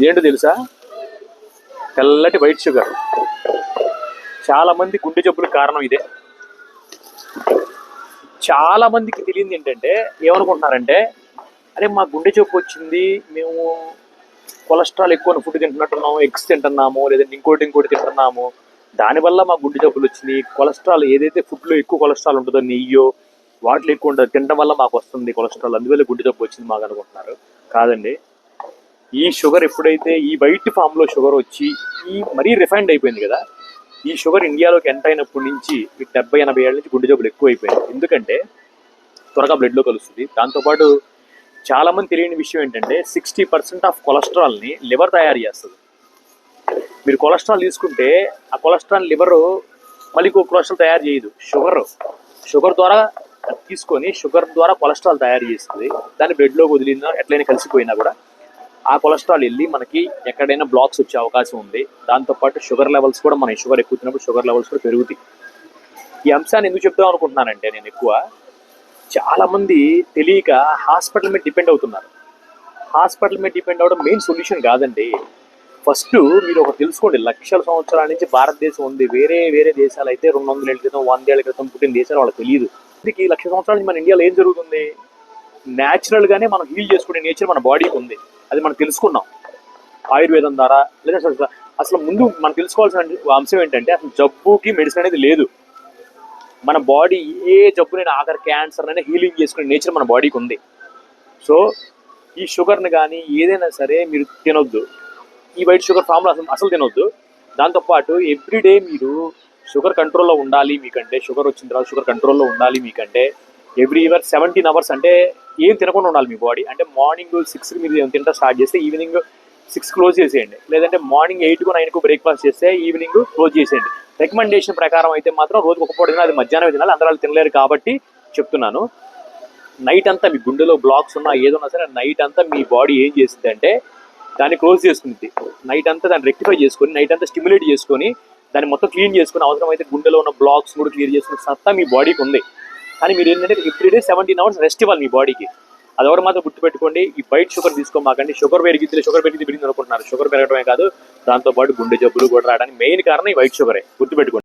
ఏంటో తెలుసా? తెల్లటి వైట్ షుగర్. చాలా మంది గుండె జబ్బులకు కారణం ఇదే. చాలా మందికి తెలియదు ఏంటంటే, ఏమనుకుంటున్నారంటే, అరే మా గుండె జబ్బు వచ్చింది, మేము కొలెస్ట్రాల్ ఎక్కువ ఫుడ్ తింటున్నట్టున్నాము, ఎగ్స్ తింటున్నాము, లేదంటే ఇంకోటి తింటున్నాము, దానివల్ల మా గుండె జబ్బులు వచ్చినాయి. కొలెస్ట్రాల్ ఏదైతే ఫుడ్లో ఎక్కువ కొలెస్ట్రాల్ ఉంటుందో, నెయ్యో వాటిలో ఎక్కువ ఉంటుంది, తినడం వల్ల మాకు వస్తుంది కొలెస్ట్రాల్, అందువల్ల గుండె జబ్బు వచ్చింది మాకు అనుకుంటున్నారు. కాదండి. ఈ షుగర్ ఎప్పుడైతే ఈ వైట్ ఫామ్లో షుగర్ వచ్చి ఈ మరీ రిఫైండ్ అయిపోయింది కదా, ఈ షుగర్ ఇండియాలోకి ఎంటర్ అయినప్పటి నుంచి ఈ 70-80 ఏళ్ళ నుంచి గుండె జబ్బులు ఎక్కువ అయిపోయింది. ఎందుకంటే త్వరగా బ్లడ్లో కలుస్తుంది. దాంతోపాటు చాలామంది తెలియని విషయం ఏంటంటే 60% ఆఫ్ కొలెస్ట్రాల్ని లివర్ తయారు చేస్తుంది. మీరు కొలెస్ట్రాల్ తీసుకుంటే ఆ కొలెస్ట్రాల్ లివర్ మళ్ళీ ఇంకో కొలెస్ట్రాల్ తయారు చేయదు. షుగర్ ద్వారా తీసుకొని షుగర్ ద్వారా కొలెస్ట్రాల్ తయారు చేస్తుంది. దాన్ని బ్లడ్లో వదిలినా ఎట్లయినా కలిసిపోయినా కూడా ఆ కొలెస్ట్రాల్ వెళ్ళి మనకి ఎక్కడైనా బ్లాక్స్ వచ్చే అవకాశం ఉంది. దాంతోపాటు షుగర్ లెవెల్స్ కూడా, మన షుగర్ ఎక్కువ తిన్నప్పుడు షుగర్ లెవెల్స్ కూడా పెరుగుతాయి. ఈ అంశాన్ని ఎందుకు చెప్తాం అనుకుంటున్నానంటే, నేను ఎక్కువ చాలామంది తెలియక హాస్పిటల్ మీద డిపెండ్ అవుతున్నారు. హాస్పిటల్ మీద డిపెండ్ అవ్వడం మెయిన్ సొల్యూషన్ కాదండి. ఫస్ట్ మీరు ఒకటి తెలుసుకోండి, లక్షల సంవత్సరాల నుంచి భారతదేశం ఉంది. వేరే దేశాలు అయితే 200 ఏళ్ళ క్రితం, 100 ఏళ్ళ క్రితం పుట్టిన దేశాలు వాళ్ళకి తెలియదు. దీనికి లక్ష సంవత్సరాల నుంచి మన ఇండియాలో ఏం జరుగుతుంది? న్యాచురల్గానే మనం హీల్ చేసుకునే నేచర్ మన బాడీకి ఉంది. అది మనం తెలుసుకున్నాం ఆయుర్వేదం ద్వారా. లేదా అసలు ముందు మనం తెలుసుకోవాల్సిన అంశం ఏంటంటే, అసలు జబ్బుకి మెడిసిన్ అనేది లేదు. మన బాడీ ఏ జబ్బునైనా, ఆఖరి క్యాన్సర్ అయినా హీలింగ్ చేసుకునే నేచర్ మన బాడీకి ఉంది. సో ఈ షుగర్ని కానీ ఏదైనా సరే మీరు తినొద్దు. ఈ వైట్ షుగర్ ఫామ్లో అసలు తినొద్దు. దాంతోపాటు ఎవ్రీడే మీరు షుగర్ కంట్రోల్లో ఉండాలి. మీకంటే షుగర్ వచ్చిన తర్వాత షుగర్ కంట్రోల్లో ఉండాలి. మీకంటే ఎవ్రీ 17 అవర్స్ అంటే ఏం తినకుండా ఉండాలి మీ బాడీ. అంటే మార్నింగ్ 6కి మీరు తింటా స్టార్ట్ చేస్తే ఈవినింగ్ 6 క్లోజ్ చేసేయండి. లేదంటే మార్నింగ్ 8కు 9కు బ్రేక్ఫాస్ట్ చేస్తే ఈవినింగ్ క్లోజ్ చేసేయండి. రికమెండేషన్ ప్రకారం అయితే మాత్రం రోజుకు ఒక పూట తినాలి, అది మధ్యాహ్నం తినాలి. అందరూ తినలేరు కాబట్టి చెప్తున్నాను. నైట్ అంతా మీ గుండెలో బ్లాక్స్ ఉన్నా ఏదన్నా సరే నైట్ అంతా మీ బాడీ ఏం చేస్తుంది అంటే దాన్ని క్లోజ్ చేసుకుంది. నైట్ అంతా దాన్ని రెక్టిఫై చేసుకొని, నైట్ అంతా స్టిమ్యులేట్ చేసుకొని, దాన్ని మొత్తం క్లీన్ చేసుకుని, అవసరమైతే గుండెలో ఉన్న బ్లాక్స్ కూడా క్లియర్ చేసుకునే సత్తా మీ బాడీకి ఉంది. కానీ మీరు ఏంటంటే ఎవ్రీడే 17 అవర్స్ రెస్ట్ ఇవ్వాలి మీ బాడీకి. అది ఎవరు మాత్రం గుర్తుపెట్టుకోండి. ఈ వైట్ షుగర్ తీసుకోమాకండి. షుగర్ పెరిగింది అనుకుంటున్నారు. షుగర్ పెరగడమే కాదు, దాంతోపాటు గుండె జబ్బులు కూడా రావడానికి మెయిన్ కారణం ఈ వైట్ షుగరే. గుర్తుపెట్టుకోండి.